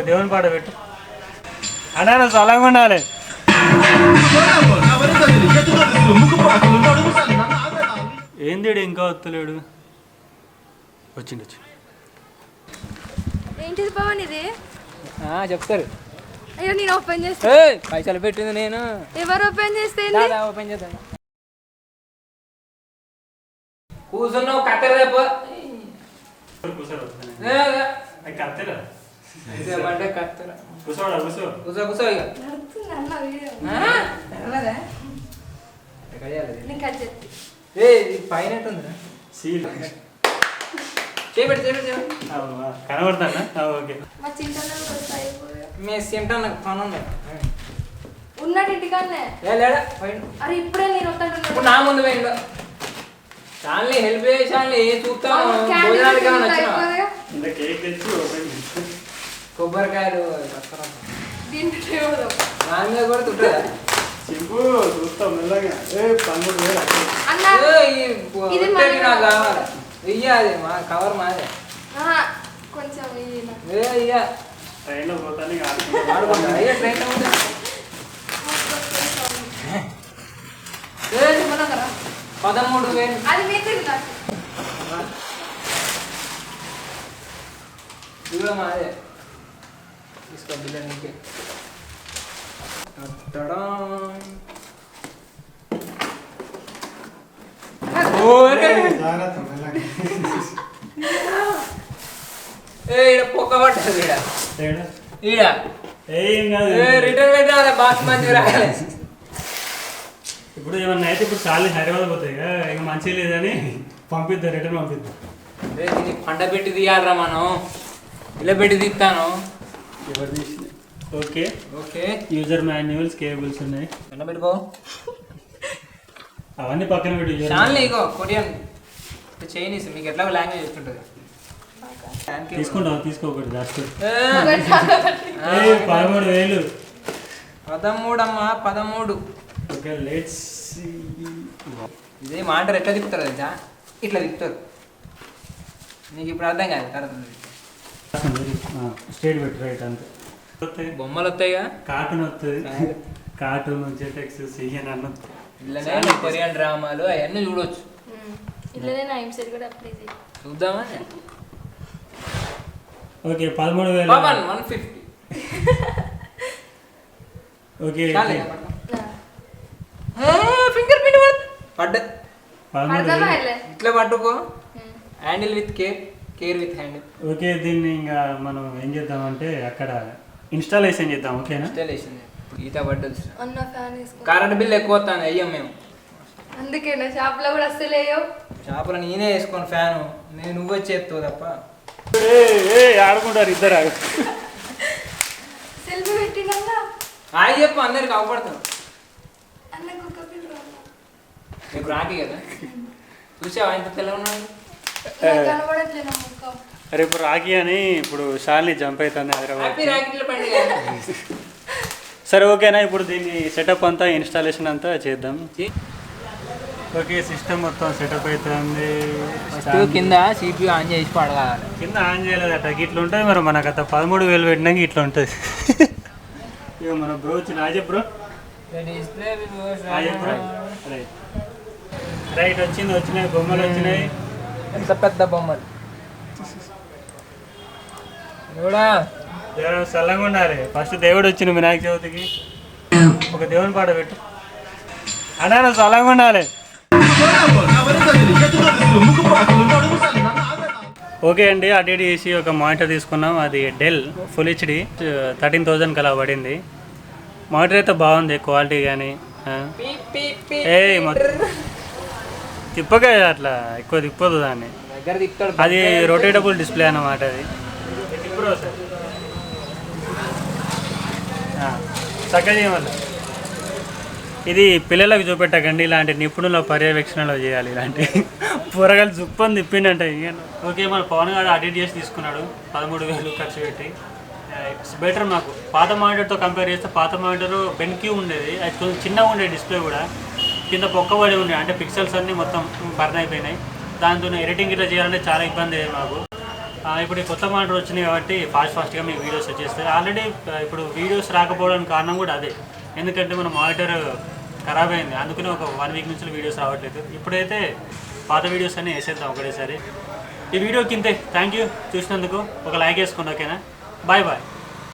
దేవుని పాట పెట్టు అన్నా సలంగా ఉండాలి. ఏంది ఇంకా వస్తలేడు. వచ్చిండు ఏంటిది పవన్ ఇది? చెప్తారు. అయ్యో నేను ఓపెన్ చేస్తా. పైసలు పెట్టింది నేను. ఎవరు ఓపెన్ చేస్తే ఓపెన్ చేద్దాం. కూర్చున్నావు కత్తెర రేపు పైన ఉన్నాడు ఇంటికాన్నే. అరే ఇప్పుడే నేను ఇప్పుడు నా ముందు పోయిండు. చాలే హెల్ప్ చేయాలి. చూస్తాను కొబ్బరికాయలు దాని మీద కూడా తుంటుందా? నాకు కావాలి. ఇయ్యాది మా కవర్ మాదే. కొంచెం ట్రైన్లో పోతాను. 13,000 అది మీకు ఇదిగో మాదే. తీసుకో బిల్లు నీకే. పొక్క పట్టదు ఈడ రిటర్న్ పెట్టాలి. బాక్స్ మంచిగా రాయాలి. ఇప్పుడు ఏమన్నా అయితే ఇప్పుడు చాలు హైదరాబాద్ పోతాయి కదా, ఇక మంచిగా లేదని పంపిద్దాం, రిటర్న్ పంపిద్దాం. దీన్ని పంట పెట్టి తీయాలరా మనం. ఇలా పెట్టి తీస్తాను. ఎవరు తీసిన okay okay. User manuals cables ఉన్నాయి. పంట పెట్టుకో. అవన్నీ పక్కన పెట్టి చాలు. ఇగో కొరియన్ చైనీస్ మీకు ఎట్లా లాంగ్వేజ్ వస్తుంటుంది. తీసుకుంటాం. తీసుకోకూడదు. 13,000. 13 అమ్మా 13. ఓకే లెట్స్ ఇదే మాట ఎట్లా తిప్పుతారు తెలుసా? ఇట్లా తిప్పుతారు. నీకు ఇప్పుడు అర్థం కాదు. తర్వాత స్టేట్ పెట్టి రైట్ అంతే. బొమ్మలు వస్తాయిగా. కార్టూన్ వస్తుంది. కార్టూన్ జెటెక్స్ సిఎన్ అన్న ఇలానే కొరియన్ డ్రామాలు అవన్నీ చూడవచ్చు. ఇలానే నా ఎంసెట్ కూడా అప్లై చేయి. చూద్దామా? ఓకే 13,000. 150. ఓకే ఫింగర్ ప్రింట్ పడ్డ. ఇట్లా పట్టుకో. Handle with care with handle. Okay దీన్ని ఇంకా మనం ఏం చేద్దామంటే అక్కడ ఇన్స్టాలేషన్ చేద్దాం. ఓకేనా? ఇన్స్టాలేషన్ ఈత పడ్డది. ఫ్యాన్ కరెంట్ బిల్ ఎక్కువ వస్తాను అయ్యాం మేము. అందుకే నా షాప్లో కూడా అస్సలేయో. షాపులో నేనే వేసుకోను ఫ్యాను. నేను నువ్వు వచ్చి ఎత్తావు తప్ప. ఆడుకుంటారు ఇద్దరు. సెల్ఫీ పెట్టినా హాయ్ చెప్పు. అందరికి అవపడతాను. అన్నకు నీకు రాకి కదా. చూసావా ఇంత తెల్ల ఉన్నాడు. కనబడట్లేదు ముఖం. రేపు రాఖీ అని ఇప్పుడు షాల్ని జంప్ అవుతుంది హైదరాబాద్. సరే ఓకేనా? ఇప్పుడు దీన్ని సెటప్ అంతా ఇన్స్టాలేషన్ అంతా చేద్దాం. ఓకే సిస్టమ్ మొత్తం సెటప్ అవుతుంది. కింద CPU ఆన్ చేసి పడగాలి. కింద ఆన్ చేయలేదట. ఇట్లా ఉంటుంది మరి. మనకు అంత 13,000 పెట్టినాక ఇట్లా ఉంటుంది. ఇక మన బ్రో వచ్చిన ఆజే బ్రో రైట్ వచ్చినాయి. బొమ్మలు వచ్చినాయి. ఎంత పెద్ద బొమ్మలు కూడా. దేవుడు చల్లగా ఉండాలి. ఫస్ట్ దేవుడు వచ్చిన వినాయక చవితికి ఒక దేవుని పాట పెట్టు అన్నా. చల్లగా ఉండాలి. ఓకే అండి. అప్డేట్ చేసి ఒక మానిటర్ తీసుకున్నాం. అది డెల్ ఫుల్ హెచ్డి 13,000 కలా పడింది. మానిటర్ అయితే బాగుంది క్వాలిటీ కానీ. తిప్పగా అట్లా ఎక్కువ తిప్పదు దాన్ని. అది రొటేటబుల్ డిస్ప్లే అన్నమాట. అది చక్కగా చేయమల్లా. ఇది పిల్లలకు చూపెట్టకండి. ఇలాంటి నిపుణుల పర్యవేక్షణలో చేయాలి. ఇలాంటి పూరగాలు జుప్పని తిప్పిండంటే. ఓకే మన పవన్ గారు అడిట్ చేసి తీసుకున్నాడు. 13,000 ఖర్చు పెట్టి. It's better. మాకు పాత మానిటర్తో కంపేర్ చేస్తే పాత మానిటర్ బెన్క్యూ ఉండేది. అది కొంచెం చిన్నగా ఉండేది. డిస్ప్లే కూడా కింద పొక్కబడి ఉండే. అంటే పిక్సెల్స్ అన్నీ మొత్తం బర్న్ అయిపోయినాయి. దాంతో ఎడిటింగ్ ఇట్లా చేయాలంటే చాలా ఇబ్బంది అయ్యేది మాకు. ఇప్పుడు ఈ కొత్త మానిటర్ వచ్చినాయి కాబట్టి ఫాస్ట్గా మీకు వీడియోస్ వచ్చేస్తాయి. ఆల్రెడీ ఇప్పుడు వీడియోస్ రాకపోవడానికి కారణం కూడా అదే, ఎందుకంటే మన మానిటర్ ఖరాబ్ అయింది, అందుకనే ఒక 1 వీక్ నుంచి వీడియోస్ రావట్లేదు. ఇప్పుడైతే పాత వీడియోస్ అన్నీ వేసేద్దాం ఒకటేసారి. ఈ వీడియోకి ఇంతే. థ్యాంక్ యూ చూసినందుకు. ఒక లైక్ వేసుకోండి, ఓకేనా? Bye bye.